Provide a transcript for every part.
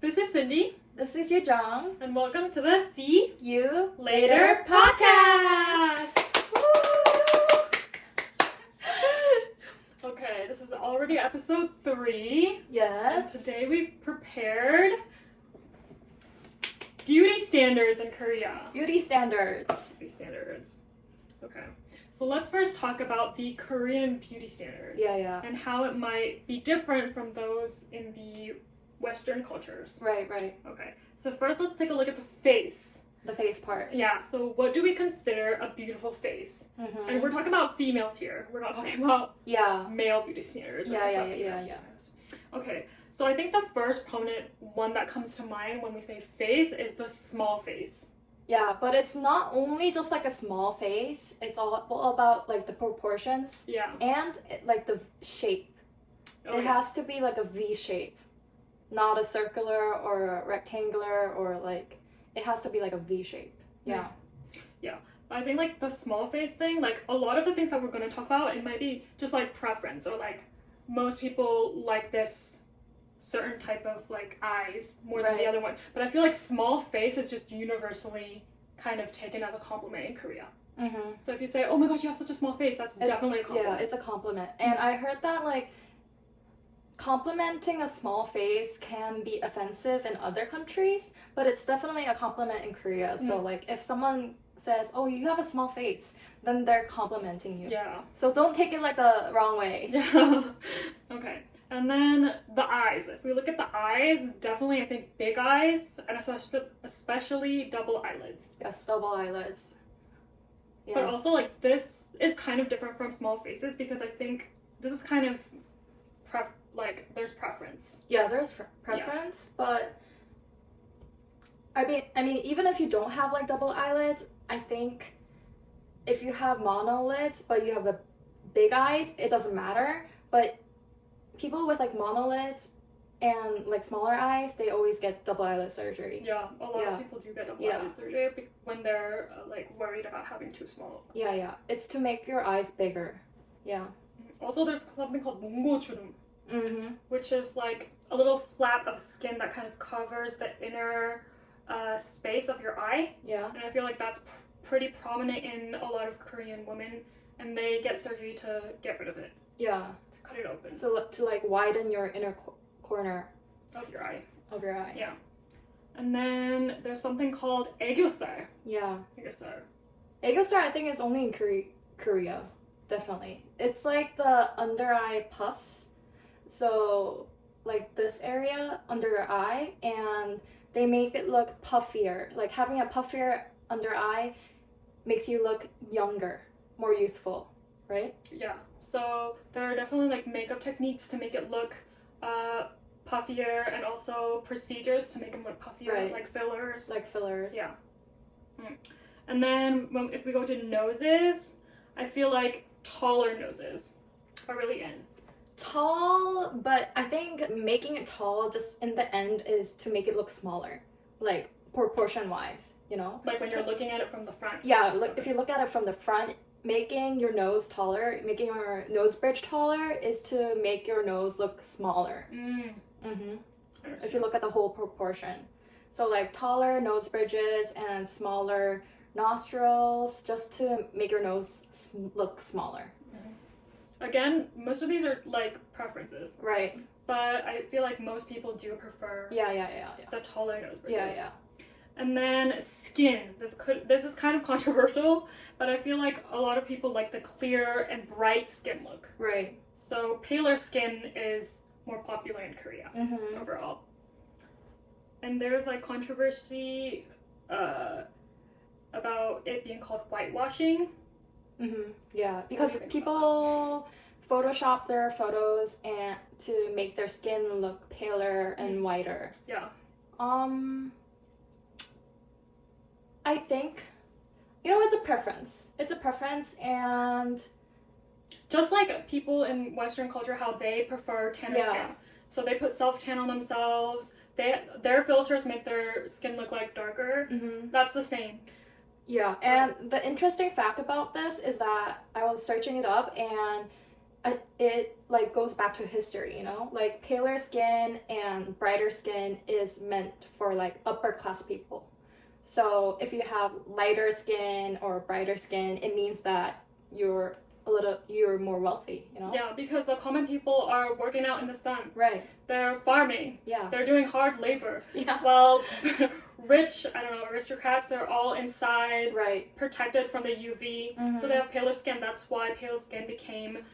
This is Cindy, This is Yujung. and welcome to the See You Later podcast. Okay, this is already episode 3. Yes. And today we've prepared beauty standards in Korea. Beauty standards. Beauty standards. Okay, so let's first talk about the Korean beauty standards. Yeah. And how it might be different from those in the Western cultures. Right. Okay, so first let's take a look at the face. The face part. Yeah, so what do we consider a beautiful face? Mm-hmm. And we're talking about females here. We're not talking about Yeah. male beauty standards. We're talking about female beauty standards. Okay, so I think the first prominent one that comes to mind when we say face is the small face. Yeah, but it's not only just like a small face. It's all about like the proportions Yeah. and like the shape. Oh, It has to be like a V shape, not a circular or a rectangular or like it has to be like a V shape. Yeah. I think like the small face thing, like a lot of the things that we're going to talk about, it might be just like preference or like most people like this certain type of like eyes more than the Right. other one. But I feel like small face is just universally kind of taken as a compliment in Korea. Mm-hmm. So if you say, oh my gosh, you have such a small face, that's definitely a compliment. Yeah, it's a compliment. And I heard that like complimenting a small face can be offensive in other countries, but it's definitely a compliment in Korea. So like if someone says, "Oh, you have a small face," then they're complimenting you. Yeah. So don't take it like the wrong way. Yeah. Okay. And then the eyes. If we look at the eyes, definitely I think big eyes and especially double eyelids. Yes, double eyelids. Yeah. But also like this is kind of different from small faces because I think this is kind of there's preference. Yeah, there's preference, but I mean, even if you don't have like double eyelids, I think if you have monolids but you have a big eyes, it doesn't matter. But people with like monolids and like smaller eyes, they always get double eyelid surgery. Yeah, a lot of people do get double eyelid surgery when they're like worried about having too small. Yeah. It's to make your eyes bigger. Yeah. Also, there's something called 몽고주름, Mm-hmm. which is like a little flap of skin that kind of covers the inner space of your eye. Yeah. And I feel like that's pretty prominent in a lot of Korean women, and they get surgery to get rid of it. Yeah. To cut it open. So to like widen your inner corner Of your eye. Yeah. And then there's something called 애교살. Yeah. 애교살. Aegostar, I think, is only in Korea. Definitely. It's like the under eye puffs. So, like this area under your eye, and they make it look puffier. Like having a puffier under eye makes you look younger, more youthful, right? Yeah. So there are definitely like makeup techniques to make it look puffier, and also procedures to make them look puffier, Right. like fillers. Like fillers. Yeah. And then if we go to noses, I feel like taller noses are really in. Tall, but I think making it tall just in the end is to make it look smaller, like proportion wise, you know? Like when you're looking at it from the front. Yeah, look, if you look at it from the front, making your nose taller, making your nose bridge taller is to make your nose look smaller. Mm-hmm. If you look at the whole proportion. So like taller nose bridges and smaller nostrils just to make your nose look smaller. Again, most of these are like preferences. Right. But I feel like most people do prefer Yeah. the taller nose bridges. Yeah. And then skin. This is kind of controversial, but I feel like a lot of people like the clear and bright skin look. Right. So paler skin is more popular in Korea overall. And there's like controversy about it being called whitewashing. Yeah, because people Photoshop their photos and to make their skin look paler and whiter. Yeah. I think, it's a preference. It's a preference, and just like people in Western culture, how they prefer tanner skin. So they put self-tan on themselves. Their filters make their skin look like darker. That's the same. Yeah, and the interesting fact about this is that I was searching it up, and it like goes back to history, you know, like paler skin and brighter skin is meant for like upper class people. So if you have lighter skin or brighter skin, it means that you're more wealthy, you know? Yeah, because the common people are working out in the sun. Right. They're farming. Yeah. They're doing hard labor. Yeah. While rich, I don't know, aristocrats, they're all inside, Right. protected from the UV. Mhm. So they have paler skin. That's why pale skin became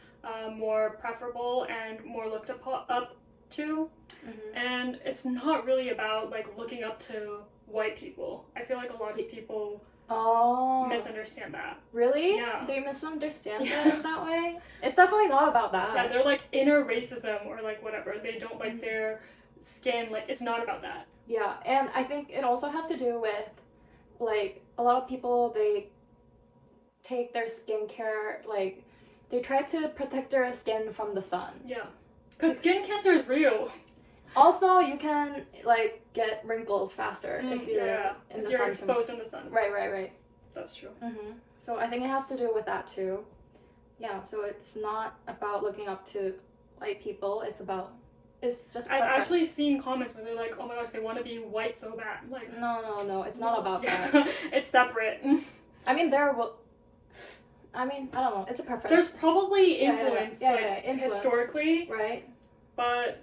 more preferable and more looked up to. Mhm. And it's not really about like looking up to white people. I feel like a lot of people misunderstand that. Really? Yeah. They misunderstand it that way? It's definitely not about that. Yeah, they're like inner racism or like whatever. They don't like their skin. Like, it's not about that. Yeah, and I think it also has to do with, like, a lot of people, they take their skincare, like, they try to protect their skin from the sun. Yeah. Because skin cancer is real. Also, you can, like, get wrinkles faster if you're in the sun. You're exposed in the sun. Right. That's true. Mm-hmm. So I think it has to do with that, too. Yeah, so it's not about looking up to white people, it's just I've preference. actually seen comments where they're like, oh my gosh, they want to be white so bad. Like, No, it's not about that. It's separate. I mean, I don't know, it's a preference. There's probably influence, influence. historically, Right? but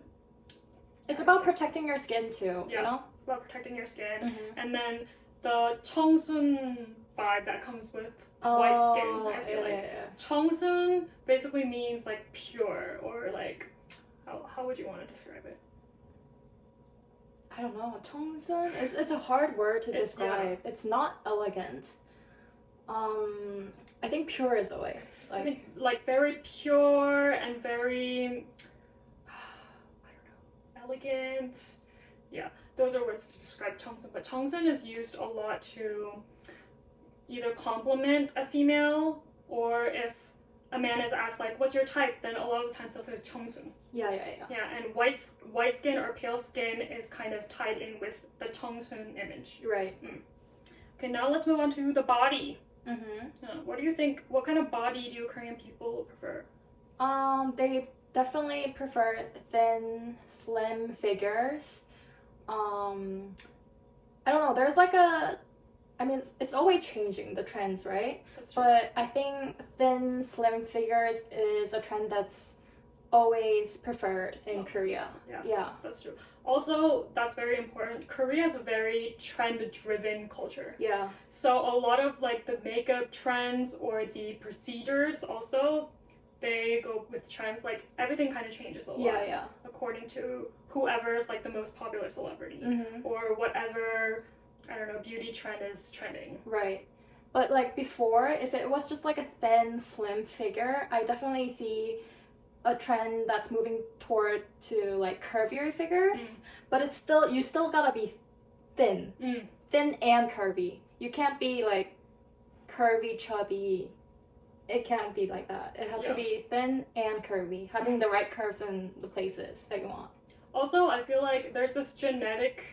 It's about protecting your skin, too, Yeah. you know? it's about protecting your skin. Mm-hmm. And then the Chongsun vibe that comes with white skin, I feel like. Yeah. Chongsun basically means like pure, or like, how would you want to describe it? I don't know. Chongsun it's a hard word to It's- describe. It's not elegant. I think pure is the way. I think like very pure and very, I don't know, elegant. Yeah, those are words to describe Chongsun. But Chongsun is used a lot to either compliment a female, or if a man is asked like, "What's your type?" then a lot of the times they'll say Chongsun. Yeah. Yeah, and white skin or pale skin is kind of tied in with the Chongsun image. Right. Okay, now let's move on to the body. Mm-hmm. What do you think? What kind of body do Korean people prefer? They definitely prefer thin, slim figures. I don't know. There's like it's always changing, the trends, right? That's true. But I think thin, slim figures is a trend that's always preferred in Korea. Yeah. That's true. Also, that's very important. Korea is a very trend-driven culture. Yeah. So a lot of like the makeup trends or the procedures also, they go with trends. Like everything kind of changes a lot. Yeah. According to whoever's like the most popular celebrity, Mm-hmm. or whatever, I don't know, beauty trend is trending. Right. But like before, if it was just like a thin, slim figure, I definitely see a trend that's moving toward to like curvier figures. But you still gotta be thin. Thin and curvy. You can't be like curvy, chubby. It can't be like that. It has to be thin and curvy, having the right curves in the places that you want. Also, I feel like there's this genetic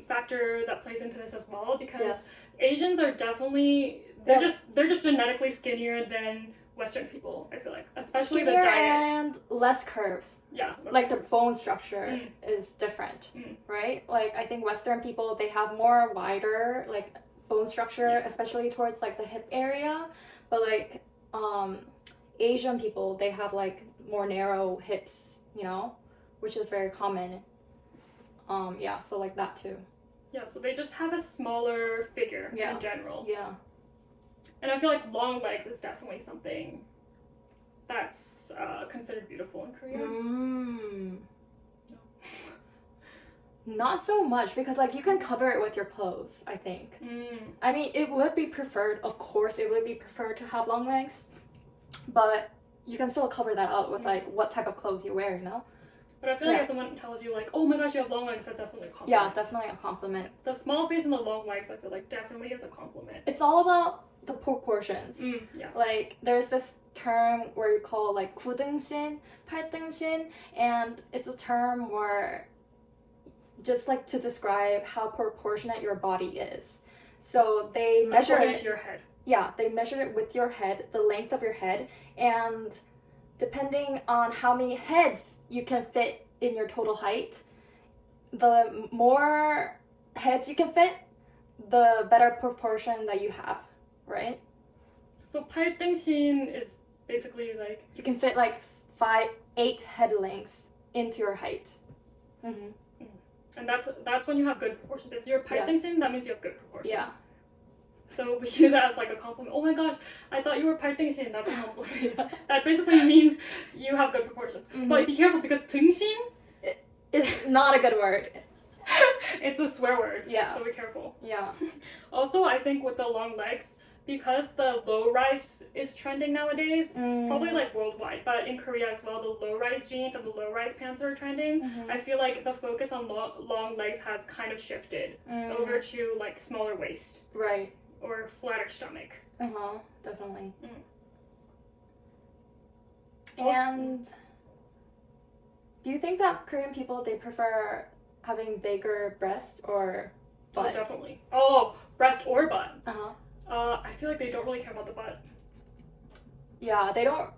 factor that plays into this as well, because Asians are definitely they're just genetically skinnier than Western people. I feel like, especially Skinnier the diet and less curves. Yeah, like the bone structure is different, right? Like I think Western people, they have more wider like bone structure, especially towards like the hip area. But like Asian people, they have like more narrow hips, you know, which is very common. So like that too. Yeah, so they just have a smaller figure in general. Yeah. And I feel like long legs is definitely something that's considered beautiful in Korea. No. Not so much, because like you can cover it with your clothes, I think. I mean, it would be preferred, of course, it would be preferred to have long legs, but you can still cover that up with like what type of clothes you wear, you know? But I feel like if someone tells you like, oh my gosh, you have long legs, that's definitely a compliment. Yeah, definitely a compliment. The small face and the long legs, I feel like definitely is a compliment. It's all about the proportions. Yeah. Like there's this term where you call like 구등신, 팔등신, and it's a term where just like to describe how proportionate your body is. So they measure according it to your head. Yeah, they measure it with your head, the length of your head, and depending on how many heads you can fit in your total height, the more heads you can fit, the better proportion that you have, right? So 팔등신 is basically like You can fit like 8 head lengths into your height. Mm-hmm. and that's when you have good proportions. If you're 팔등신, that means you have good proportions. Yeah. So we use that as like a compliment. Oh my gosh, I thought you were 팔등신. That's a compliment. That basically means you have good proportions. Mm-hmm. But be careful because 등신 It's not a good word. it's a swear word. Yeah. So be careful. Yeah. Also, I think with the long legs, because the low rise is trending nowadays, probably like worldwide, but in Korea as well, the low rise jeans and the low rise pants are trending. Mm-hmm. I feel like the focus on long legs has kind of shifted over to like smaller waist Right. or flatter stomach. Definitely. Also- And do you think that Korean people, they prefer having bigger breasts or Oh, butt? definitely. Oh, breast or butt. Uh-huh. I feel like they don't really care about the butt. Yeah, they don't.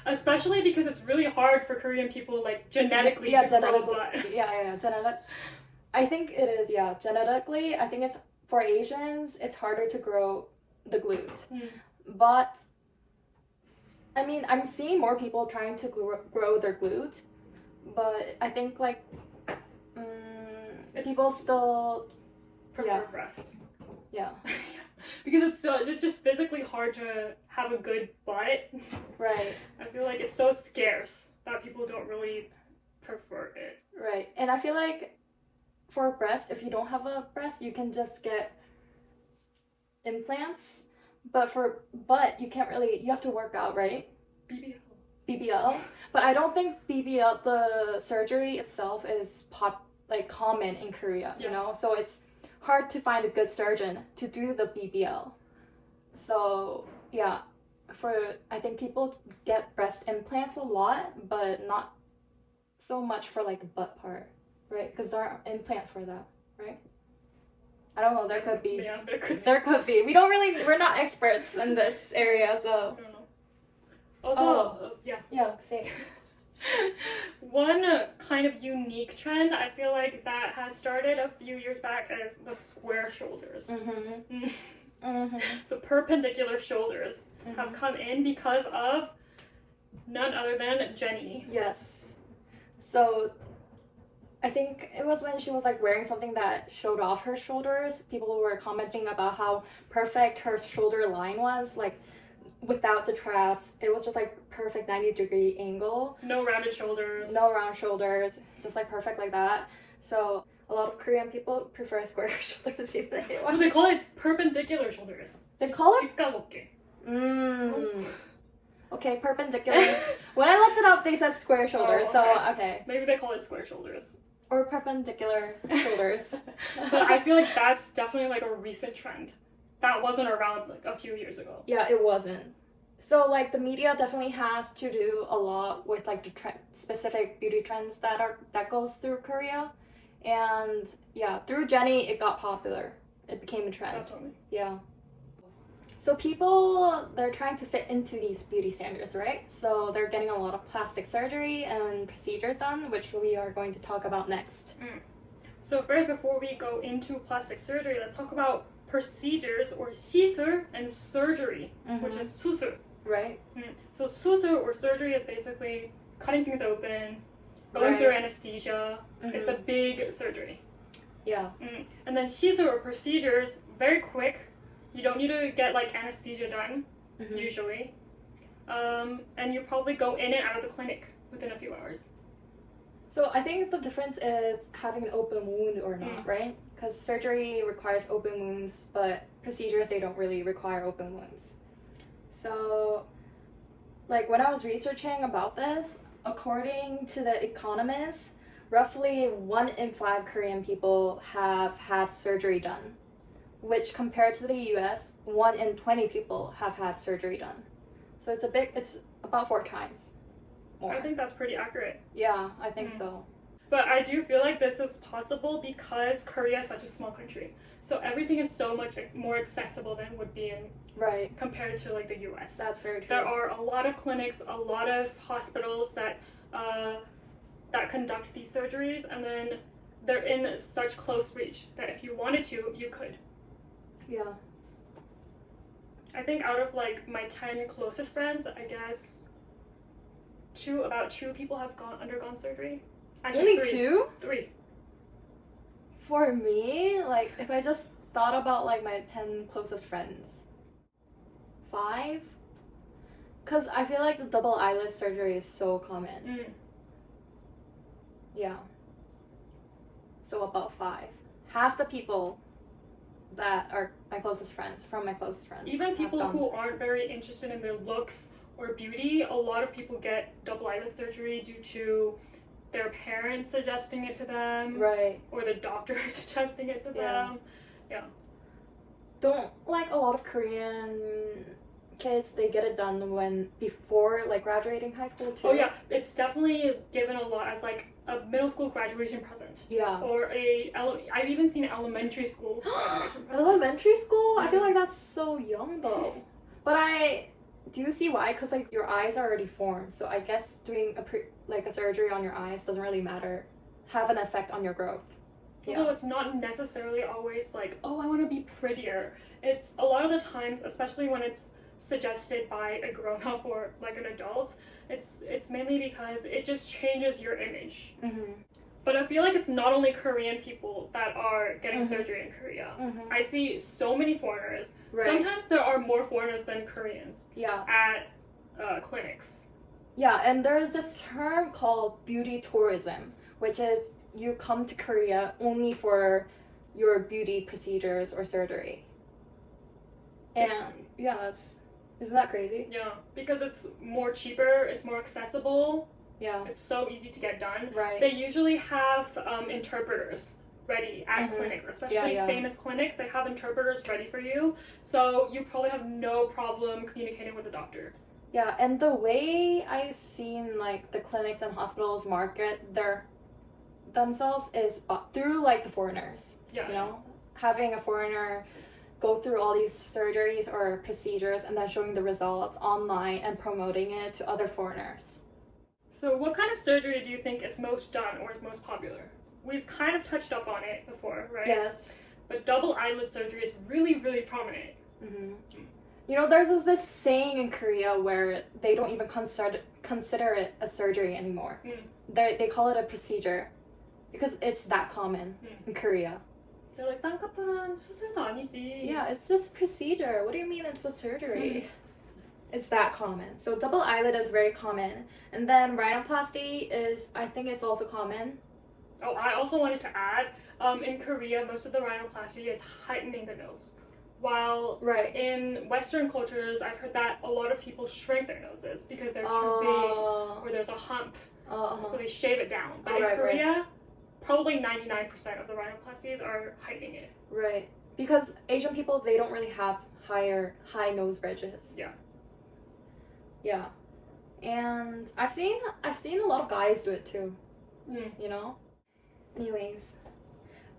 Especially because it's really hard for Korean people, like, genetically to grow a butt. Yeah, genetic. I think it is, yeah. Genetically, I think it's, for Asians, it's harder to grow the glute. But, I mean, I'm seeing more people trying to grow their glute. But I think, like, people still prefer breasts. Yeah. Because it's just physically hard to have a good butt. Right. I feel like it's so scarce that people don't really prefer it. Right. And I feel like for breast, if you don't have a breast, you can just get implants. But for butt, you can't really, you have to work out, right? BBL. But I don't think BBL, the surgery itself, is common in Korea, you know? So it's hard to find a good surgeon to do the BBL. So yeah, I think people get breast implants a lot, but not so much for like the butt part, right? Because there are implants for that, right? I don't know, there could be. Yeah, there could be. There could be. We're not experts in this area, so. I don't know. Also, Yeah, say. One kind of unique trend I feel like that has started a few years back is the square shoulders. The perpendicular shoulders have come in because of none other than Jenny. Yes. So I think it was when she was like wearing something that showed off her shoulders. People were commenting about how perfect her shoulder line was, like without the traps. It was just like perfect 90-degree angle. No rounded shoulders. No round shoulders. Just like perfect like that. So a lot of Korean people prefer square shoulders. What do they call it? Perpendicular shoulders. They call it? 직가먹기. Okay, perpendicular. When I looked it up, they said square shoulders. Oh, So okay. Maybe they call it square shoulders. Or perpendicular shoulders. But I feel like that's definitely like a recent trend. That wasn't around like a few years ago. Yeah, it wasn't. So like the media definitely has to do a lot with like the specific beauty trends that goes through Korea, and yeah, through Jenny it got popular. It became a trend. Definitely. Yeah. So people, they're trying to fit into these beauty standards, right? So they're getting a lot of plastic surgery and procedures done, which we are going to talk about next. So first, before we go into plastic surgery, let's talk about procedures or 시술 and surgery, which is 수술. Right. So 수술 or surgery is basically cutting things open, going through anesthesia. It's a big surgery. Yeah. And then 시술 or procedures, very quick. You don't need to get like anesthesia done, usually. And you probably go in and out of the clinic within a few hours. So I think the difference is having an open wound or not, right? Because surgery requires open wounds, but procedures, they don't really require open wounds. So, like when I was researching about this, according to The Economist, roughly 1 in 5 Korean people have had surgery done, which compared to the US, 1 in 20 people have had surgery done. So it's about 4 times more. I think that's pretty accurate. Yeah, I think so. But I do feel like this is possible because Korea is such a small country. So everything is so much more accessible than would be in Right. compared to like the US. That's very true. There are a lot of clinics, a lot of hospitals that conduct these surgeries, and then they're in such close reach that if you wanted to, you could. Yeah. I think out of like my 10 closest friends, I guess about two people have undergone surgery. Actually, Only two? Three. For me, like, if I just thought about, like, my 10 closest friends, 5? Because I feel like the double eyelid surgery is so common. Mm. Yeah. So about 5. Half the people that are my closest friends, from my closest friends. Even people who aren't very interested in their looks or beauty, a lot of people get double eyelid surgery due to their parents suggesting it to them, Right. or the doctor suggesting it to them. Yeah. Don't, like, a lot of Korean kids, they get it done before, like, graduating high school, too? Oh, yeah. It's definitely given a lot as, like, a middle school graduation present. Yeah. Or I've even seen elementary school graduation present. Elementary school? I feel like that's so young, though. But I do see why, because, like, your eyes are already formed, so I guess doing a surgery on your eyes doesn't really have an effect on your growth. So it's not necessarily always like, oh, I want to be prettier. It's a lot of the times, especially when it's suggested by a grown-up or like an adult, it's mainly because it just changes your image. Mm-hmm. But I feel like it's not only Korean people that are getting Mm-hmm. surgery in Korea. Mm-hmm. I see so many foreigners. Right. Sometimes there are more foreigners than Koreans Yeah. at clinics. Yeah, and there's this term called beauty tourism, which is you come to Korea only for your beauty procedures or surgery. And yeah, isn't that crazy? Yeah, because it's more cheaper, it's more accessible, Yeah. it's so easy to get done. Right. They usually have interpreters ready at Mhm. clinics, especially Yeah. famous clinics. They have interpreters ready for you, so you probably have no problem communicating with the doctor. Yeah, and the way I've seen like the clinics and hospitals market themselves is through like the foreigners. Yeah. You know, having a foreigner go through all these surgeries or procedures and then showing the results online and promoting it to other foreigners. So what kind of surgery do you think is most done or is most popular? We've kind of touched up on it before, right? Yes. But double eyelid surgery is really, really prominent. Mm-hmm. You know, there's this saying in Korea where they don't even consider it a surgery anymore. Mm. They call it a procedure because it's that common in Korea. They're like, 쌍꺼풀은 수술도 아니지. Yeah, it's just procedure. What do you mean it's a surgery? It's that common. So double eyelid is very common. And then rhinoplasty I think it's also common. Oh, I also wanted to add, in Korea, most of the rhinoplasty is heightening the nose. While Right. in Western cultures, I've heard that a lot of people shrink their noses because they're too big or there's a hump, so they shave it down. But in Korea, probably 99% of the rhinoplasties are heightening it. Right. Because Asian people, they don't really have high nose bridges. Yeah. Yeah. And I've seen a lot of guys do it too. Mm. You know? Anyways.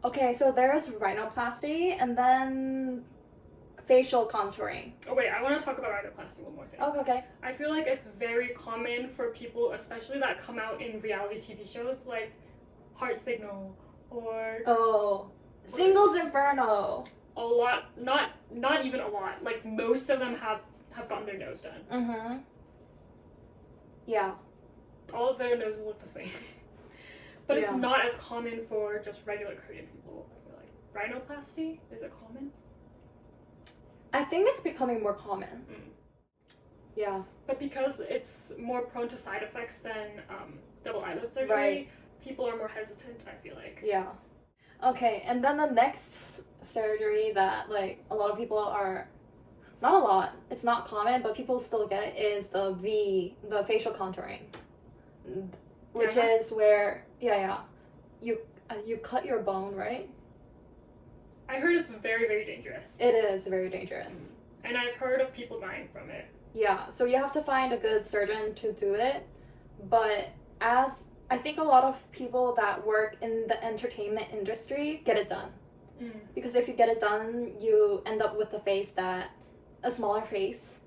Okay, so there's rhinoplasty and then facial contouring. Oh wait, I want to talk about rhinoplasty one more thing. Okay. I feel like it's very common for people, especially that come out in reality TV shows like Heart Signal or Oh. Singles Inferno. a lot, not even a lot, like most of them have gotten their nose done. Mm-hmm. Yeah. All of their noses look the same. But it's Yeah. not as common for just regular Korean people. I feel like rhinoplasty, is it common? I think it's becoming more common. Yeah. But because it's more prone to side effects than double eyelid surgery, Right. people are more hesitant, I feel like. Yeah. Okay, and then the next surgery that like a lot of people are not a lot, it's not common, but people still get is the facial contouring. Which is where you cut your bone, right? I heard it's very, very dangerous. It is very dangerous. And I've heard of people dying from it. Yeah, so you have to find a good surgeon to do it. But as I think a lot of people that work in the entertainment industry get it done. Because if you get it done, you end up with a smaller face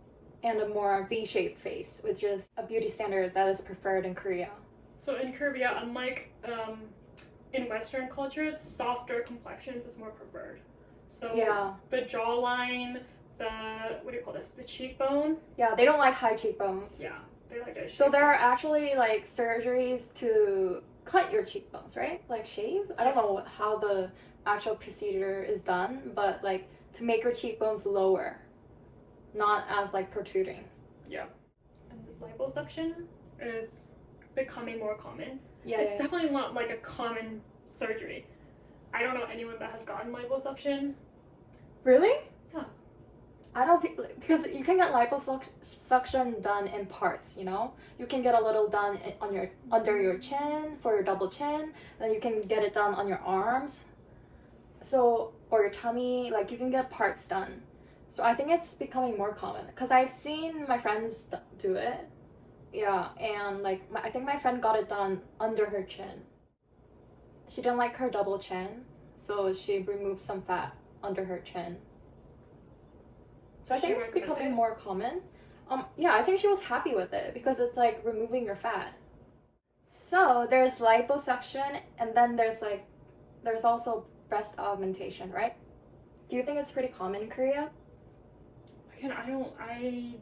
and a more V-shaped face, which is a beauty standard that is preferred in Korea. So in Korea, unlike in Western cultures, softer complexions is more preferred. So Yeah. the jawline, the cheekbone. Yeah, they don't like high cheekbones. Yeah, they like a So there are actually like surgeries to cut your cheekbones, right? Like shave? I don't know how the actual procedure is done, but like to make your cheekbones lower, not as like protruding. Yeah. And liposuction is becoming more common. Yeah, It's definitely not like a common surgery. I don't know anyone that has gotten liposuction. Really? Yeah. I don't because you can get liposuction done in parts, you know? You can get a little done on your under your chin for your double chin, then you can get it done on your arms. So or your tummy, like you can get parts done. So I think it's becoming more common because I've seen my friends do it. Yeah, and like I think my friend got it done under her chin. She didn't like her double chin, so she removed some fat under her chin. So I think it's becoming more common. Yeah, I think she was happy with it because it's like removing your fat. So there's liposuction, and then there's also breast augmentation, right? Do you think it's pretty common in Korea? Again, I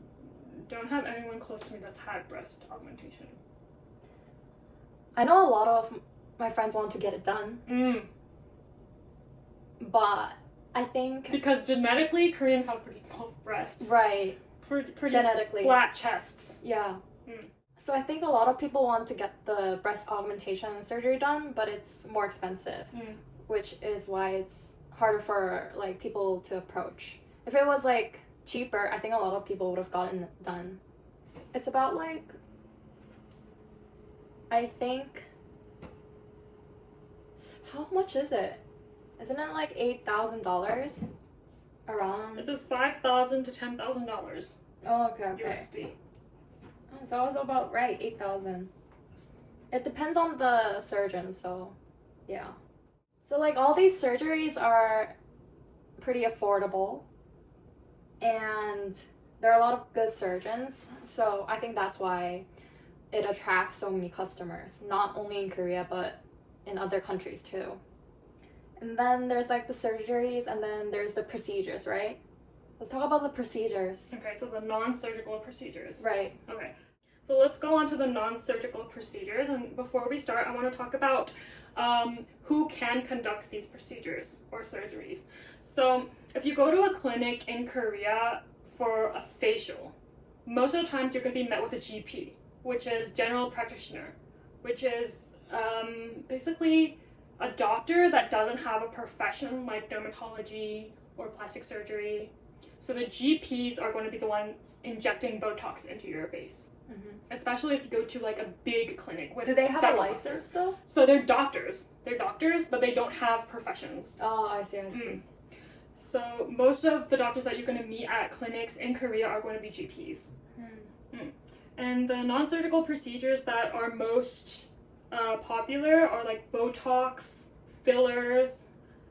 don't have anyone close to me that's had breast augmentation. I know a lot of my friends want to get it done, but I think because genetically Koreans have pretty small breasts. Right. Pretty genetically flat chests. Yeah. So I think a lot of people want to get the breast augmentation surgery done, but it's more expensive, which is why it's harder for like people to approach. If it was like cheaper, I think a lot of people would have gotten it done. It's about like, I think, how much is it? Isn't it like $8,000? Around? It is $5,000 to $10,000 Oh, okay. USD. Oh, so I was about right, 8,000. It depends on the surgeon, so yeah. So like all these surgeries are pretty affordable, and there are a lot of good surgeons, so I think that's why it attracts so many customers, not only in Korea but in other countries too. And then there's like the surgeries, and then there's the procedures, right? Let's talk about the procedures. Okay, so the non-surgical procedures. Right. Okay, so let's go on to the non-surgical procedures, and before we start, I want to talk about who can conduct these procedures or surgeries. So if you go to a clinic in Korea for a facial, most of the times you're going to be met with a GP, which is general practitioner, which is basically a doctor that doesn't have a profession like dermatology or plastic surgery. So the GPs are going to be the ones injecting Botox into your face. Especially if you go to like a big clinic with. Do they have a license doctors. though? So they're doctors. They're doctors, but they don't have professions. Oh, I see. So most of the doctors that you're going to meet at clinics in Korea are going to be GPs. And the non-surgical procedures that are most popular are like Botox, fillers,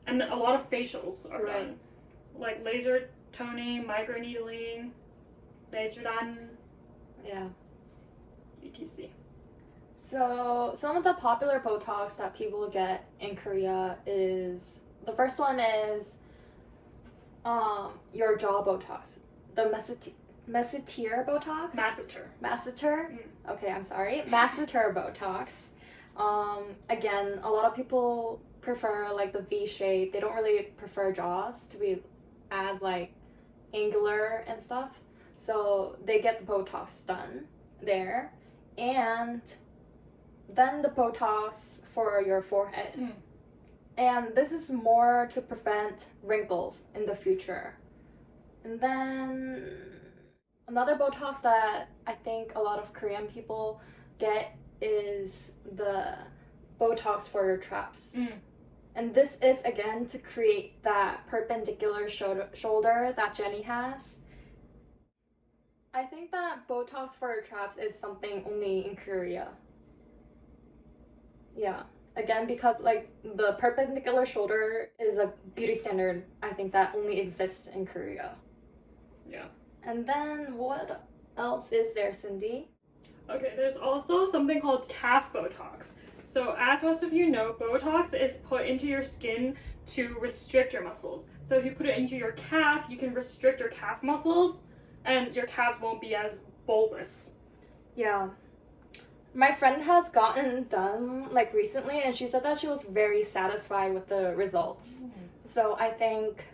and a lot of facials are done. Like laser toning, microneedling, 레주란, Yeah. etc. So some of the popular Botox that people get in Korea is, the first one is your jaw Botox, the masseter Botox. Masseter. Okay, I'm sorry. Masseter Botox. Again, a lot of people prefer like the V shape. They don't really prefer jaws to be as like angular and stuff. So they get the Botox done there, and then the Botox for your forehead. And this is more to prevent wrinkles in the future. And then another Botox that I think a lot of Korean people get is the Botox for your traps. And this is again to create that perpendicular shoulder that Jenny has. I think that Botox for your traps is something only in Korea. Yeah. Again, because like the perpendicular shoulder is a beauty standard, I think that only exists in Korea. Yeah. And then what else is there, Cindy? Okay, there's also something called calf Botox. So as most of you know, Botox is put into your skin to restrict your muscles. So if you put it into your calf, you can restrict your calf muscles and your calves won't be as bulbous. Yeah. My friend has gotten done like recently and she said that she was very satisfied with the results. So I think,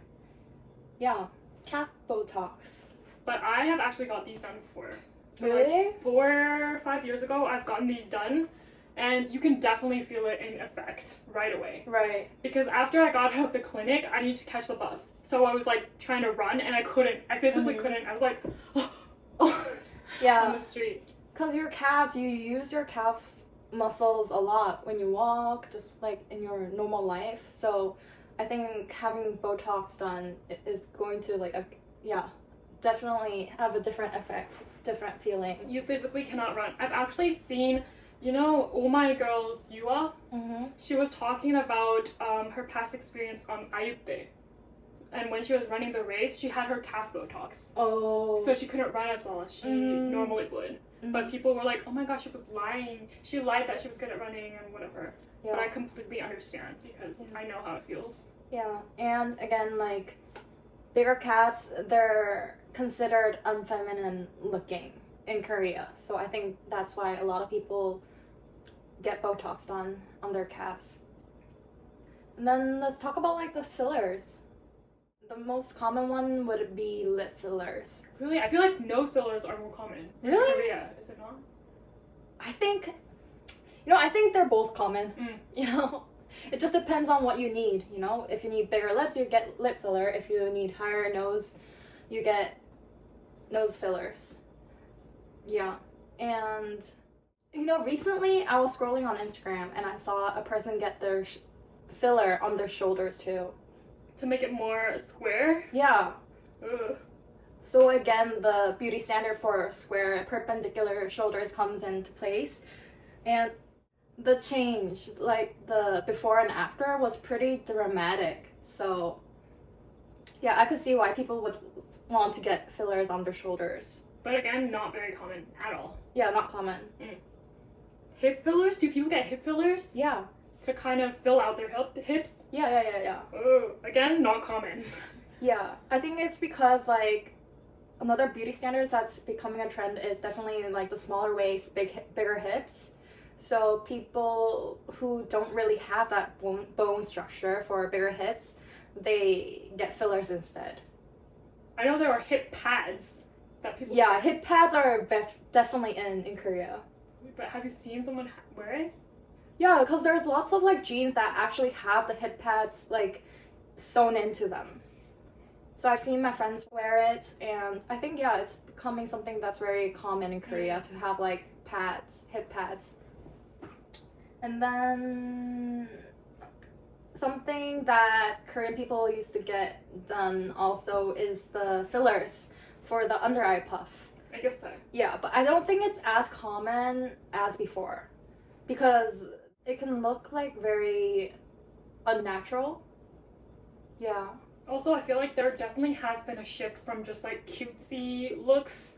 yeah, calf Botox. But I have actually got these done before. So Really? like 4 or 5 years ago, I've gotten these done, and you can definitely feel it in effect right away. Right. Because after I got out of the clinic, I needed to catch the bus. So I was like trying to run, and I couldn't. I physically couldn't. I was like, oh, Yeah. on the street. Because your calves, you use your calf muscles a lot when you walk, just like in your normal life. So I think having Botox done is going to like, definitely have a different effect, different feeling. You physically cannot run. I've actually seen, you know, Oh My Girl's Yua? Mm-hmm. She was talking about her past experience on Ayute. And when she was running the race, she had her calf Botox. Oh. So she couldn't run as well as she normally would. But people were like, oh my gosh, she was lying. She lied that she was good at running and whatever. Yeah. But I completely understand because I know how it feels. Yeah. And again, like, bigger calves, they're considered unfeminine looking in Korea. So I think that's why a lot of people get Botox done on their calves. And then let's talk about like the fillers. The most common one would be lip fillers. Really? I feel like nose fillers are more common in Really? Korea. Is it not? I think, I think they're both common. It just depends on what you need, If you need bigger lips, you get lip filler. If you need higher nose, you get nose fillers. Yeah. And, recently I was scrolling on Instagram and I saw a person get their filler on their shoulders too. To make it more square? Yeah. Ugh. So again, the beauty standard for square perpendicular shoulders comes into place. And the change, like the before and after, was pretty dramatic. So yeah, I could see why people would want to get fillers on their shoulders. But again, not very common at all. Yeah, not common. Hip fillers? Do people get hip fillers? Yeah. To kind of fill out their hips? Yeah. Oh, again, not common. Yeah, I think it's because like another beauty standard that's becoming a trend is definitely like the smaller waist, bigger hips. So people who don't really have that bone structure for bigger hips, they get fillers instead. I know there are hip pads that people Yeah, hip pads are definitely in Korea. But have you seen someone wear it? Yeah, because there's lots of like jeans that actually have the hip pads like sewn into them. So I've seen my friends wear it, and I think it's becoming something that's very common in Korea to have like pads, hip pads. And then something that Korean people used to get done also is the fillers for the under eye puff. I guess so. Yeah, but I don't think it's as common as before because it can look like very unnatural. Yeah. Also, I feel like there definitely has been a shift from just like cutesy looks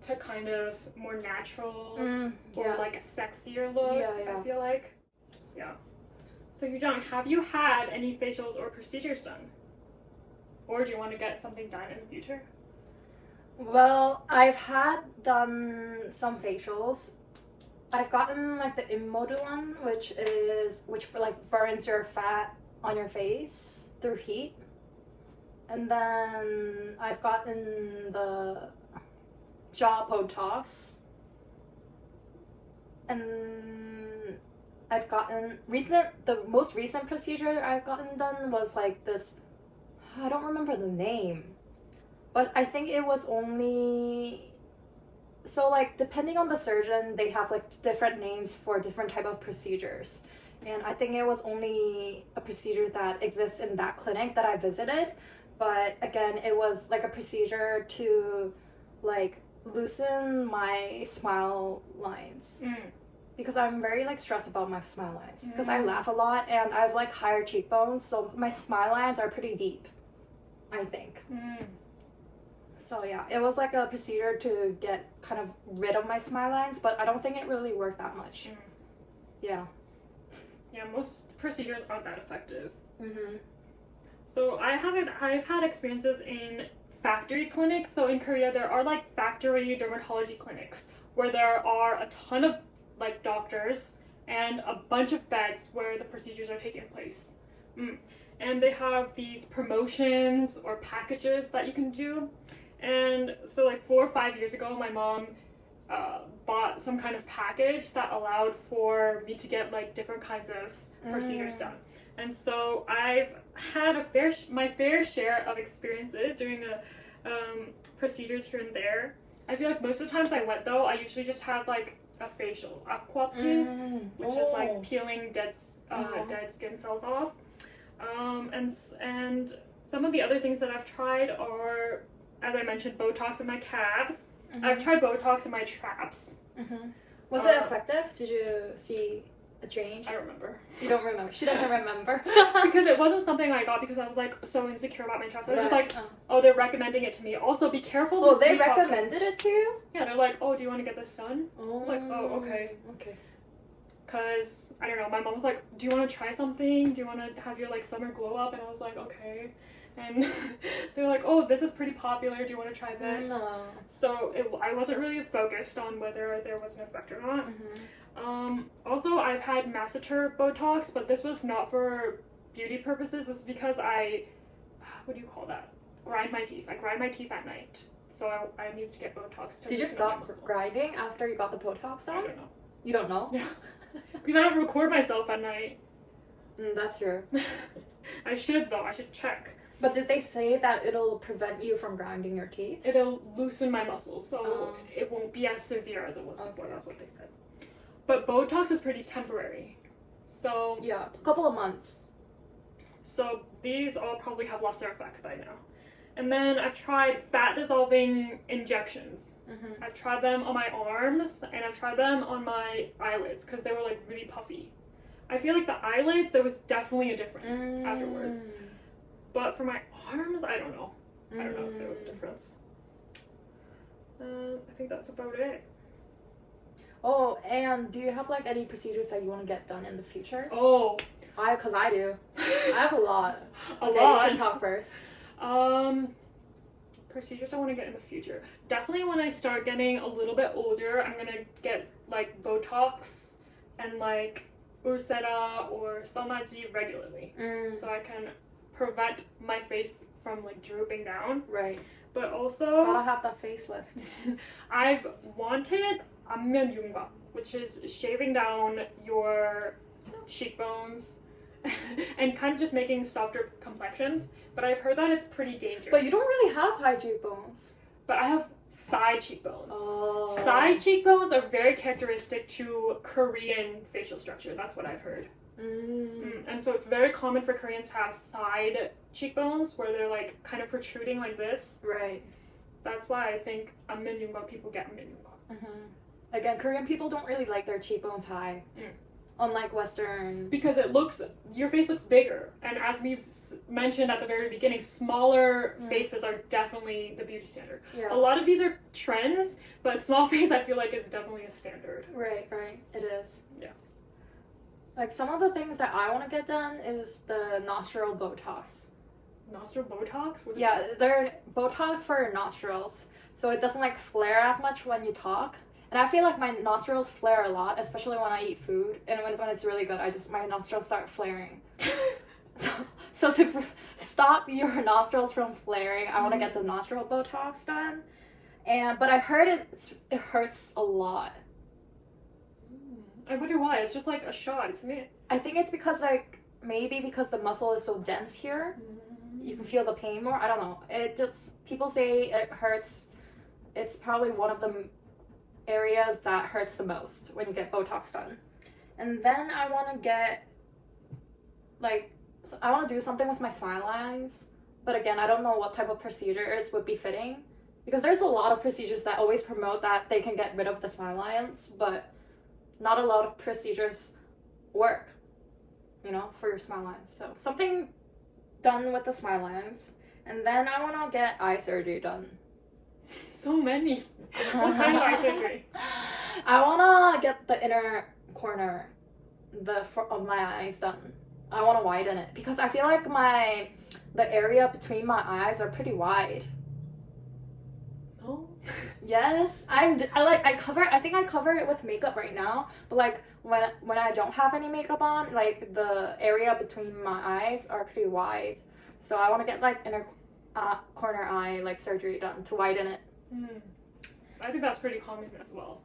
to kind of more natural or like a sexier look. Yeah. I feel like. Yeah. So Yujung, have you had any facials or procedures done? Or do you want to get something done in the future? Well, I've had done some facials. I've gotten like the immodal one, which like burns your fat on your face through heat. And then I've gotten the jaw Botox. And I've gotten the most recent procedure I've gotten done was like this, I don't remember the name, but I think it was only, so like depending on the surgeon, they have like different names for different type of procedures. And I think it was only a procedure that exists in that clinic that I visited. But again, it was like a procedure to like loosen my smile lines. because I'm very like stressed about my smile lines because I laugh a lot and I have like higher cheekbones, so my smile lines are pretty deep, I think. So yeah, it was like a procedure to get kind of rid of my smile lines, but I don't think it really worked that much. Yeah. Yeah, most procedures aren't that effective. Mm-hmm. So I've had experiences in factory clinics. So in Korea, there are like factory dermatology clinics where there are a ton of like doctors and a bunch of beds where the procedures are taking place. And they have these promotions or packages that you can do. And so like 4 or 5 years ago, my mom bought some kind of package that allowed for me to get like different kinds of procedures done. And so I've had my fair share of experiences doing procedures here and there. I feel like most of the times I went though, I usually just had like a facial aqua peel, which is like peeling dead skin cells off. And some of the other things that I've tried are, as I mentioned, Botox in my calves. I've tried Botox in my traps. Was it effective? Did you see a change? I don't remember. You don't remember? She doesn't remember. Because it wasn't something I got because I was like so insecure about my traps. I was just like, oh, they're recommending it to me. Also, be careful. Oh, they recommended it to you? Yeah, they're like, oh, do you want to get this done? I was like, oh, okay. Okay. Because, I don't know, my mom was like, do you want to try something? Do you want to have your like summer glow up? And I was like, okay. And they were like, oh, this is pretty popular. Do you want to try this? No. So I wasn't really focused on whether there was an effect or not. Also, I've had masseter Botox, but this was not for beauty purposes. This is because what do you call that? Grind my teeth. I grind my teeth at night. So I need to get Botox. Did you stop grinding after you got the Botox done? I don't know. You don't know? Yeah. Because I don't record myself at night. That's true. I should though. I should check. But did they say that it'll prevent you from grinding your teeth? It'll loosen my muscles, so it won't be as severe as it was before. That's what they said. But Botox is pretty temporary. So yeah, a couple of months. So these all probably have lost their effect by now. And then I've tried fat dissolving injections. I've tried them on my arms and I've tried them on my eyelids because they were like really puffy. I feel like the eyelids, there was definitely a difference afterwards. But for my arms, I don't know. I don't know if there was a difference. I think that's about it. Oh, and do you have like any procedures that you want to get done in the future? Oh, because I do. I have a lot. A lot. You can talk first. Procedures I want to get in the future. Definitely when I start getting a little bit older, I'm gonna get like Botox and like Ursera or Samaji regularly, so I can prevent my face from like drooping down. Right. But also gotta have that facelift. I've wanted 안면 윤곽, which is shaving down your cheekbones and kind of just making softer complexions. But I've heard that it's pretty dangerous. But you don't really have high cheekbones. But I have side cheekbones. Oh. Side cheekbones are very characteristic to Korean facial structure. That's what I've heard. And so it's very common for Koreans to have side cheekbones where they're like kind of protruding like this. Right. That's why I think 안면 윤곽 people get 안면 윤곽. Again, Korean people don't really like their cheekbones high. Unlike Western. Because your face looks bigger. And as we've mentioned at the very beginning, smaller faces are definitely the beauty standard. Yeah. A lot of these are trends, but small face I feel like is definitely a standard. Right. It is. Yeah. Like some of the things that I want to get done is the nostril Botox. Nostril Botox? What is that? They're Botox for your nostrils. So it doesn't like flare as much when you talk. And I feel like my nostrils flare a lot, especially when I eat food. And when it's really good, my nostrils start flaring. So to stop your nostrils from flaring, I want to get the nostril Botox done. But I heard it hurts a lot. I wonder why. It's just like a shot, isn't it? I think it's because maybe because the muscle is so dense here, you can feel the pain more. I don't know. People say it hurts. It's probably one of the areas that hurts the most when you get Botox done. And then I want to get I want to do something with my smile lines, but again, I don't know what type of procedures would be fitting because there's a lot of procedures that always promote that they can get rid of the smile lines, but not a lot of procedures work, you know, for your smile lines. So something done with the smile lines, and then I want to get eye surgery done. So many. What kind of eye surgery? I want to get the inner corner of my eyes done. I want to widen it because I feel like the area between my eyes are pretty wide. Oh. Yes, I think I cover it with makeup right now, but like when I don't have any makeup on, like the area between my eyes are pretty wide. So I want to get like inner corner eye like surgery done to widen it. I think that's pretty common as well.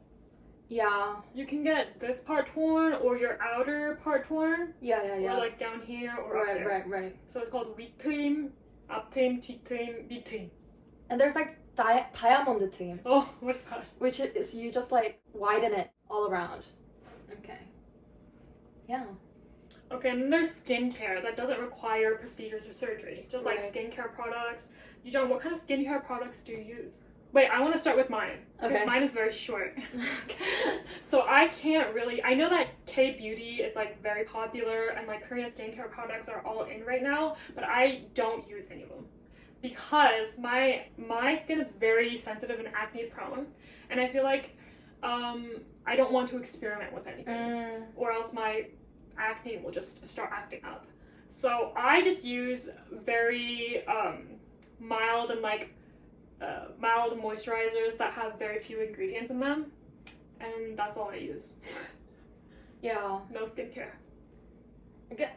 Yeah. You can get this part torn or your outer part torn. Yeah. Or like down here or up there. Right. So it's called 윗트임, 앞트임, 뒤트임, 밑트임. And there's like diamond trim. Oh, what's that? Which is you just like widen it all around. Okay. Yeah. Okay, and then there's skincare that doesn't require procedures or surgery. Just like skincare products. Yujung, what kind of skincare products do you use? Wait, I want to start with mine. Okay. Mine is very short. So I can't really... I know that K-beauty is like very popular and like Korean skincare products are all in right now, but I don't use any of them. Because my skin is very sensitive and acne prone, and I feel like I don't want to experiment with anything, or else my acne will just start acting up. So I just use very mild and like mild moisturizers that have very few ingredients in them, and that's all I use. Yeah. No skincare.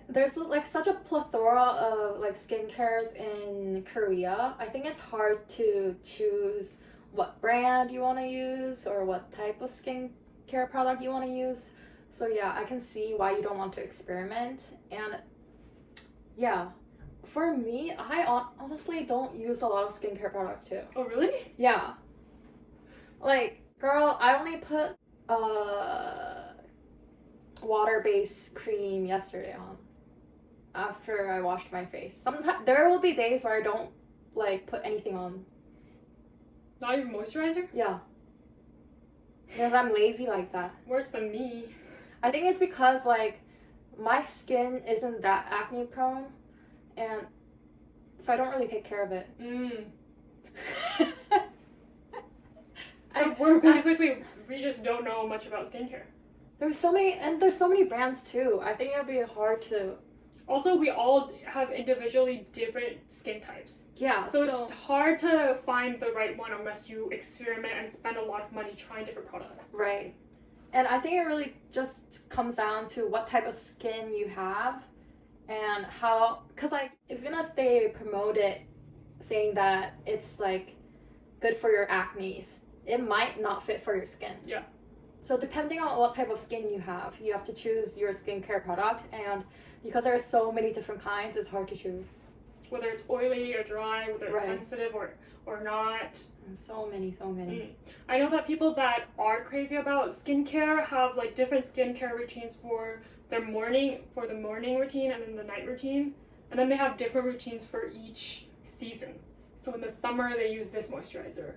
There's like such a plethora of like skincares in Korea. I think it's hard to choose what brand you want to use or what type of skincare product you want to use. So yeah, I can see why you don't want to experiment. And yeah, for me, I honestly don't use a lot of skincare products too. Oh really? Yeah. Like, girl, I only put water-based cream yesterday on after I washed my face. Sometimes there will be days where I don't like put anything on. Not even moisturizer? Yeah. Because I'm lazy like that. Worse than me. I think it's because like my skin isn't that acne prone, and so I don't really take care of it. So we just don't know much about skincare. There's so many brands too. I think it'd be hard to. Also, we all have individually different skin types. Yeah. So it's hard to find the right one unless you experiment and spend a lot of money trying different products. Right. And I think it really just comes down to what type of skin you have and how, because like even if they promote it saying that it's like good for your acne, it might not fit for your skin. Yeah. So depending on what type of skin you have to choose your skincare product, and because there are so many different kinds, it's hard to choose. Whether it's oily or dry, whether it's sensitive or not. And so many. I know that people that are crazy about skincare have like different skincare routines for the morning routine and then the night routine. And then they have different routines for each season. So in the summer they use this moisturizer.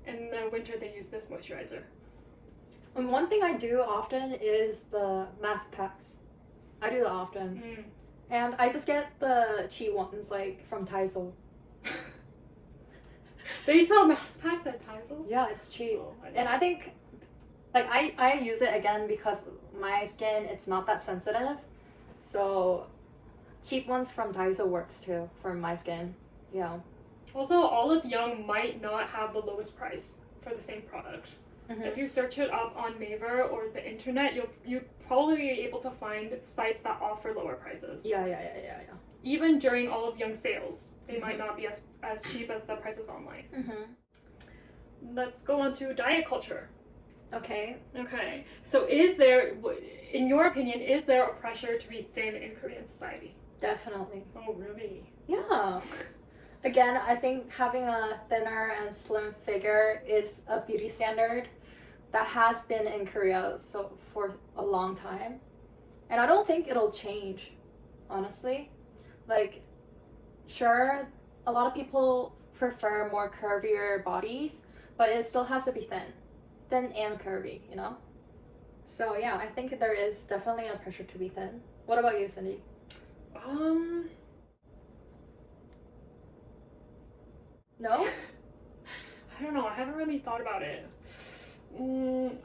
In the winter they use this moisturizer. And one thing I do often is the mask packs. I do that often. And I just get the cheap ones, like from Taiso. They sell mask packs at Taiso? Yeah, it's cheap. Oh, and I think, like, I use it again because my skin, it's not that sensitive. So, cheap ones from Taiso works too for my skin. Yeah. Also, Olive Young might not have the lowest price for the same product. If you search it up on Naver or the internet, you'll probably be able to find sites that offer lower prices. Yeah. Even during Olive Young sales, they might not be as cheap as the prices online. Let's go on to diet culture. Okay. So in your opinion, is there a pressure to be thin in Korean society? Definitely. Oh, really? Yeah. Again, I think having a thinner and slim figure is a beauty standard that has been in Korea for a long time. And I don't think it'll change, honestly. Like, sure, a lot of people prefer more curvier bodies, but it still has to be thin. Thin and curvy, you know? So yeah, I think there is definitely a pressure to be thin. What about you, Cindy? No? I don't know. I haven't really thought about it.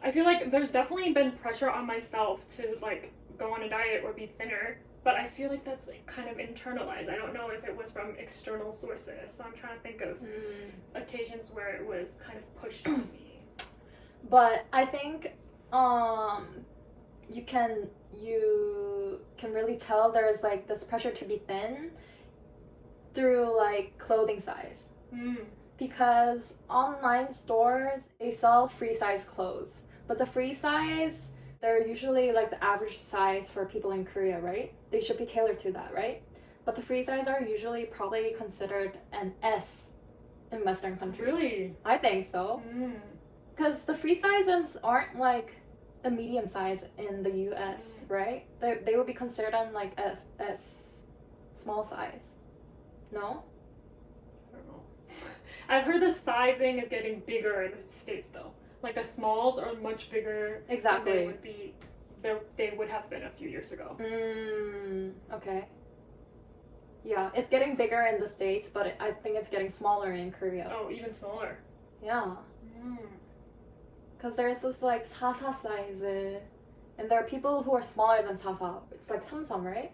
I feel like there's definitely been pressure on myself to like go on a diet or be thinner, but I feel like that's like, kind of internalized. I don't know if it was from external sources, so I'm trying to think of occasions where it was kind of pushed on me. But I think you can really tell there's like this pressure to be thin through like clothing size. Because online stores, they sell free size clothes, but the free size, they're usually like the average size for people in Korea, right? They should be tailored to that, right? But the free size are usually probably considered an S in Western countries. Really? I think so. Because the free sizes aren't like the medium size in the US, right? They would be considered on like S small size. No? I don't know. I've heard the sizing is getting bigger in the States though. Like the smalls are much bigger Exactly. than they would have been a few years ago. Okay. Yeah, it's getting bigger in the States, but I think it's getting smaller in Korea. Oh, even smaller. Yeah. Because there's this like sasa size, and there are people who are smaller than sasa. It's like samsam, right?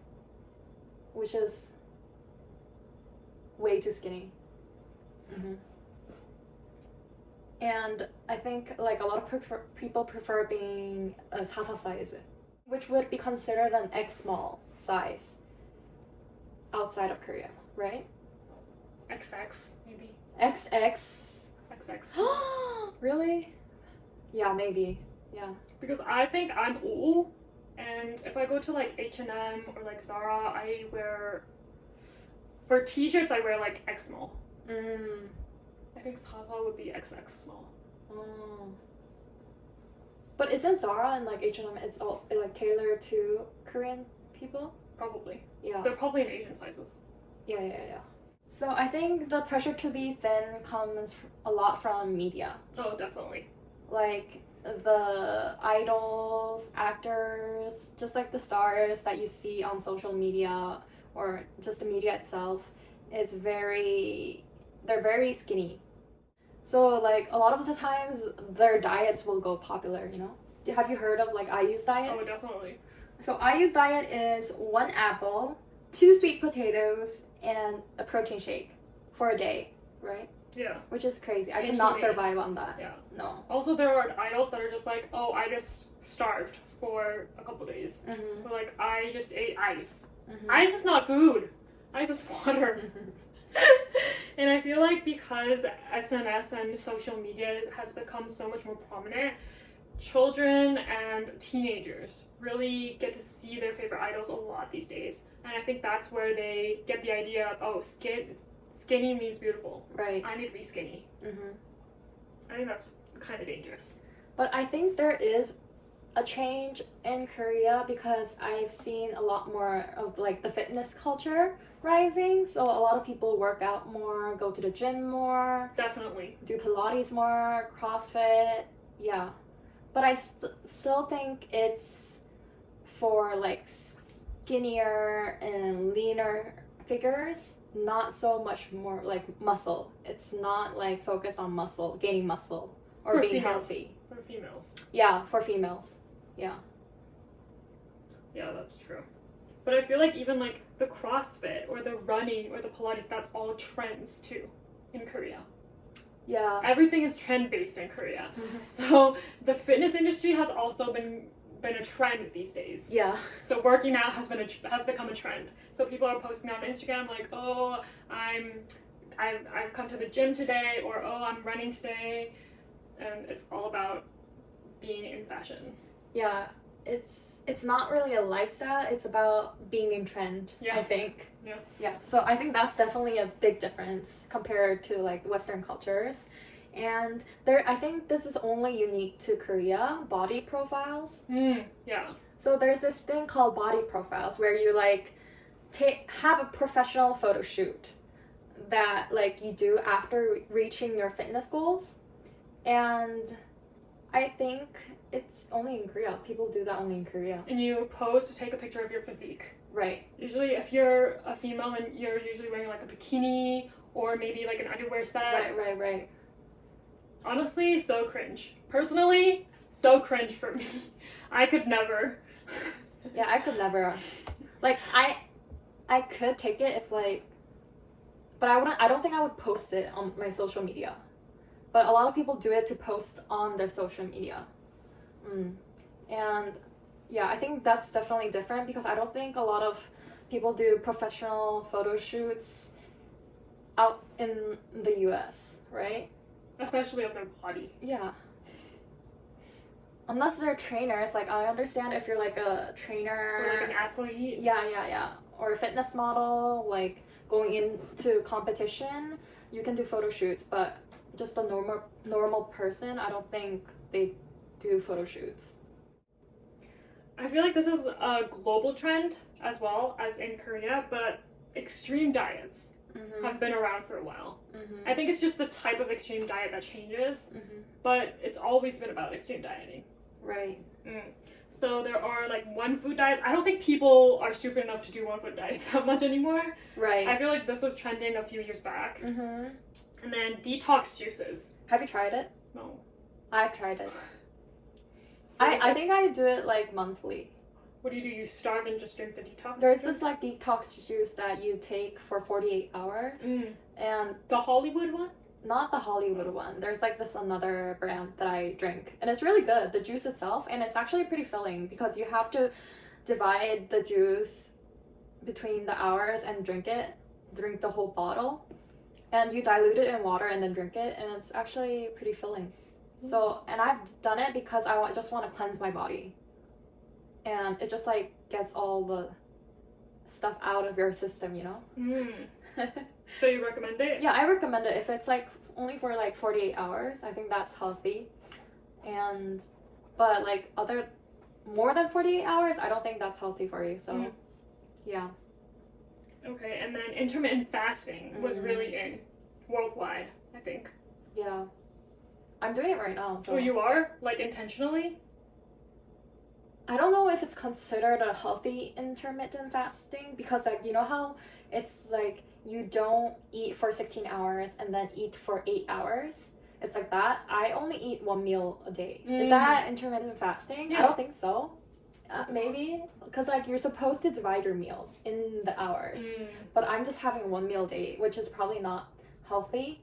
Which is way too skinny. And I think like a lot of people prefer being a sasa size, which would be considered an X small size outside of Korea, right? XX maybe. XX. XX. Really? Yeah, maybe. Yeah. Because I think I'm old, and if I go to like H&M or like Zara, I wear, for t-shirts I wear like X small. I think Zaza would be XX small. But isn't Zara and like H&M, it's all like tailored to Korean people? Probably. Yeah. They're probably in Asian sizes. Yeah. So I think the pressure to be thin comes a lot from media. Oh, definitely. Like the idols, actors, just like the stars that you see on social media or just the media itself is they're very skinny. So like a lot of the times their diets will go popular, you know? Have you heard of like IU's diet? Oh, definitely. So IU's diet is 1 apple, 2 sweet potatoes, and a protein shake for a day, right? Yeah. Which is crazy. I cannot Inhumane. survive on that. Yeah. No. Also, there are idols that are just like, oh, I just starved for a couple days. Or like, I just ate ice. Ice is not food. Ice is water. And I feel like because SNS and social media has become so much more prominent, children and teenagers really get to see their favorite idols a lot these days. And I think that's where they get the idea of, oh, skinny means beautiful. Right. I need to be skinny. I think that's kind of dangerous. But I think there is a change in Korea because I've seen a lot more of like the fitness culture rising. So a lot of people work out more, go to the gym more. Definitely. Do Pilates more, CrossFit. Yeah. But I still think it's for like skinnier and leaner figures, not so much more like muscle. It's not like focused on muscle, gaining muscle or For being females. healthy. For females. Yeah, for females. Yeah. Yeah, that's true. But I feel like even like the CrossFit or the running or the Pilates, that's all trends too in Korea. Yeah. Everything is trend based in Korea. So the fitness industry has also been a trend these days. Yeah. So working out has become a trend. So people are posting on Instagram like, oh, I've come to the gym today, or oh, I'm running today, and it's all about being in fashion. Yeah. It's not really a lifestyle, it's about being in trend, I think. Yeah. So I think that's definitely a big difference compared to like Western cultures. And I think this is only unique to Korea, body profiles. Yeah. So there's this thing called body profiles where you like have a professional photo shoot that like you do after reaching your fitness goals. And I think it's only in Korea. People do that only in Korea. And you pose to take a picture of your physique. Right. Usually, if you're a female and you're usually wearing like a bikini or maybe like an underwear set. Right. Honestly, so cringe. Personally, so cringe for me. I could never. Yeah, I could never. Like, I could take it if like, but I don't think I would post it on my social media. But a lot of people do it to post on their social media. And yeah, I think that's definitely different because I don't think a lot of people do professional photo shoots out in the US, right? Especially of their body. Yeah. Unless they're a trainer, it's like, I understand if you're like a trainer. Or like an athlete. Yeah. Or a fitness model, like going into competition, you can do photo shoots, but just a normal person, I don't think they do photo shoots. I feel like this is a global trend as well as in Korea, but extreme diets have been around for a while. I think it's just the type of extreme diet that changes, but it's always been about extreme dieting. Right. So there are like one food diets. I don't think people are stupid enough to do one food diets that much anymore. Right. I feel like this was trending a few years back. And then detox juices. Have you tried it? No. I've tried it. I think I do it like monthly. What do? You starve and just drink the detox? There's this like detox juice that you take for 48 hours. And the Hollywood one? Not the Hollywood one. There's like this another brand that I drink. And it's really good, the juice itself. And it's actually pretty filling because you have to divide the juice between the hours and drink the whole bottle. And you dilute it in water and then drink it. And it's actually pretty filling. So, and I've done it because I just want to cleanse my body. And it just like gets all the stuff out of your system, you know? So you recommend it? Yeah, I recommend it. If it's like only for like 48 hours, I think that's healthy. But like more than 48 hours, I don't think that's healthy for you. So, yeah. Okay, and then intermittent fasting was really in worldwide, I think. Yeah. I'm doing it right now. So. Oh, you are? Like intentionally? I don't know if it's considered a healthy intermittent fasting because like you know how it's like you don't eat for 16 hours and then eat for 8 hours. It's like that. I only eat one meal a day. Is that intermittent fasting? Yeah. I don't think so. Maybe because like you're supposed to divide your meals in the hours, but I'm just having one meal a day, which is probably not healthy.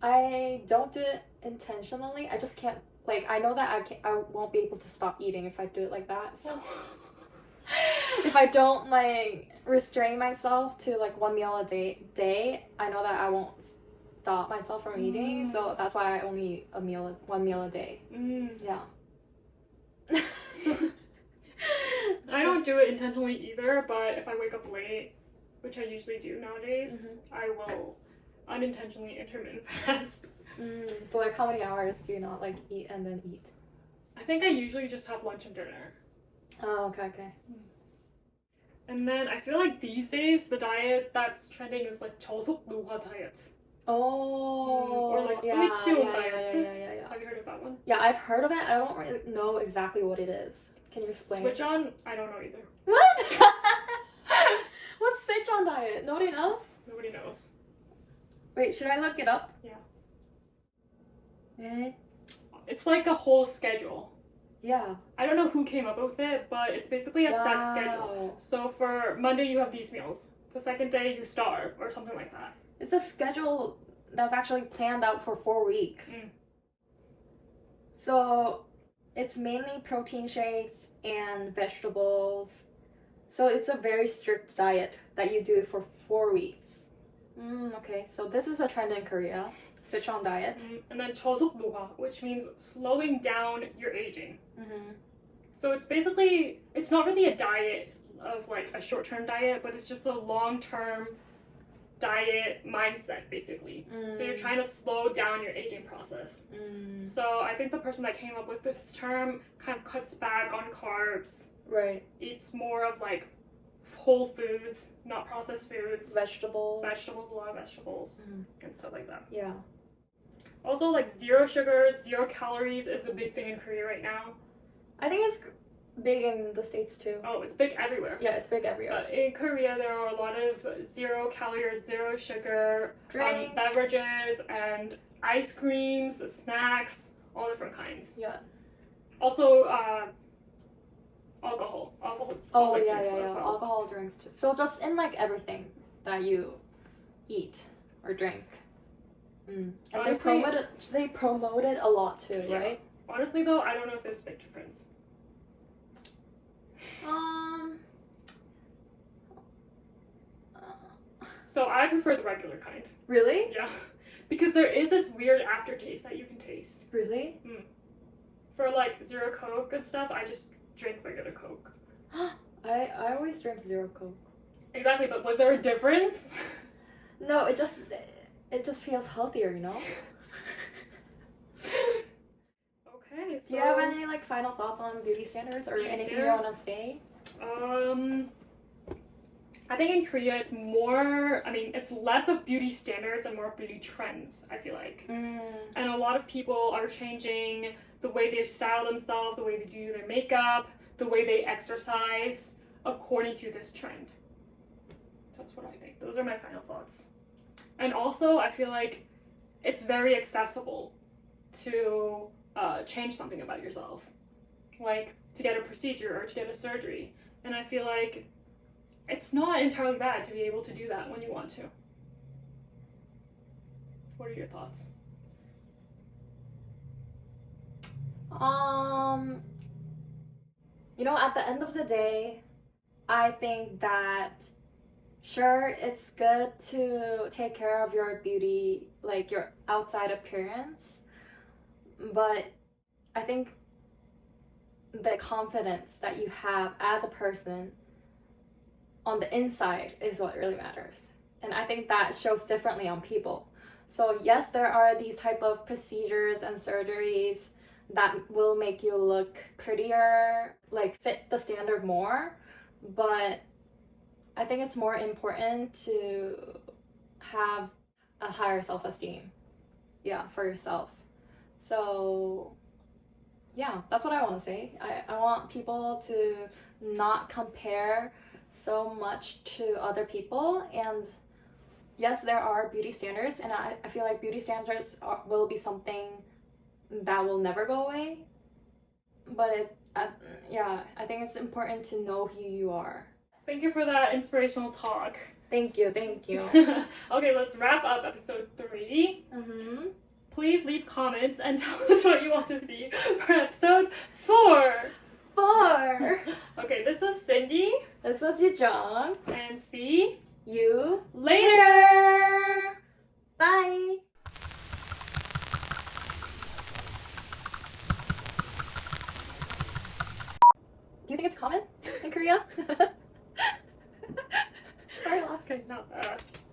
I don't do it intentionally. I just can't. Like I know that I won't be able to stop eating if I do it like that. So if I don't like restrain myself to like one meal a day, I know that I won't stop myself from eating. So that's why I only eat one meal a day. Yeah. I don't do it intentionally either, but if I wake up late, which I usually do nowadays, I will unintentionally intermittent fast. So like how many hours do you not like eat and then eat? I think I usually just have lunch and dinner. Oh, okay. And then I feel like these days the diet that's trending is like 저속 노화 diet. Oh. Or like 스위치온 diet. Yeah. Have you heard of that one? Yeah, I've heard of it. I don't really know exactly what it is. Can you explain? Switch on? I don't know either. What? What's switch on diet? Nobody knows? Nobody knows. Wait, should I look it up? Yeah. Eh? It's like a whole schedule. Yeah. I don't know who came up with it, but it's basically a set schedule. So for Monday you have these meals. The second day you starve or something like that. It's a schedule that's actually planned out for 4 weeks. So it's mainly protein shakes and vegetables. So it's a very strict diet that you do for 4 weeks. Okay, so this is a trend in Korea. Switch on diet. And then 저속 노화, which means slowing down your aging. So it's basically, it's not really a diet of like a short-term diet, but it's just a long-term diet mindset basically. So you're trying to slow down your aging process. So I think the person that came up with this term kind of cuts back on carbs. Right. Eats more of like whole foods, not processed foods. Vegetables. A lot of vegetables, and stuff like that. Yeah. Also, like 0 sugar, 0 calories is a big thing in Korea right now. I think it's big in the States too. Oh, it's big everywhere. Yeah, it's big everywhere. In Korea, there are a lot of 0 calories, 0 sugar Drinks. beverages and ice creams, snacks, all different kinds. Yeah. Also, alcohol. Oh, like yeah, drinks yeah, as yeah. well. Alcohol drinks too. So just in like everything that you eat or drink. And Honestly, they promote it a lot too, Yeah. right? Honestly, though, I don't know if there's a big difference. So I prefer the regular kind. Really? Yeah. Because there is this weird aftertaste that you can taste. Really? For like 0 Coke and stuff, I just drink regular Coke. I always drink 0 Coke. Exactly, but was there a difference? No, it just feels healthier, you know? Okay, so... Do you have any like final thoughts on beauty standards or Beauty anything standards? you want to say? I think in Korea it's more, it's less of beauty standards and more of beauty trends, I feel like. And a lot of people are changing the way they style themselves, the way they do their makeup, the way they exercise, according to this trend. That's what I think. Those are my final thoughts. And also, I feel like it's very accessible to change something about yourself. Like, to get a procedure or to get a surgery. And I feel like it's not entirely bad to be able to do that when you want to. What are your thoughts? You know, at the end of the day, I think that sure, it's good to take care of your beauty, like your outside appearance, but I think the confidence that you have as a person on the inside is what really matters. And I think that shows differently on people. So yes, there are these type of procedures and surgeries that will make you look prettier, like fit the standard more, but I think it's more important to have a higher self-esteem, for yourself. So yeah, that's what I want to say. I want people to not compare so much to other people, and yes, there are beauty standards, and I feel like beauty standards will be something that will never go away, but I think it's important to know who you are. Thank you for that inspirational talk. Thank you. Okay, let's wrap up episode 3. Mm-hmm. Please leave comments and tell us what you want to see for episode 4. 4. Okay, this is Cindy. This was Yujung. And see you later. Bye. Do you think it's common in Korea? Sorry, laugh. Okay, no.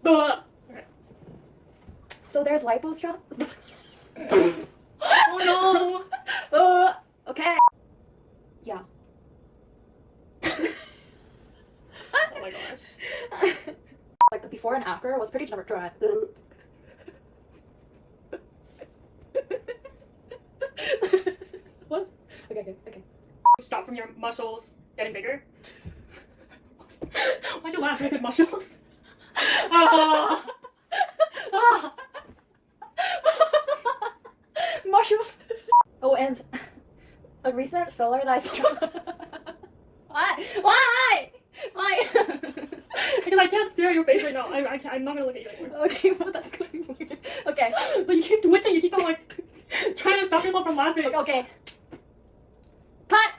Okay. So there's lipo Oh no. Okay. Yeah. Oh my gosh. Like the before and after was pretty dry. What? Okay. Stop from your muscles getting bigger. Why'd you laugh? I said muscles. Mushrooms. Oh, and a recent filler that I saw. Why? Because I can't stare at your face right now. I'm not gonna look at you anymore. Okay, well that's gonna be weird. Okay. But you keep twitching. You keep on like trying to stop yourself from laughing. Okay. Cut.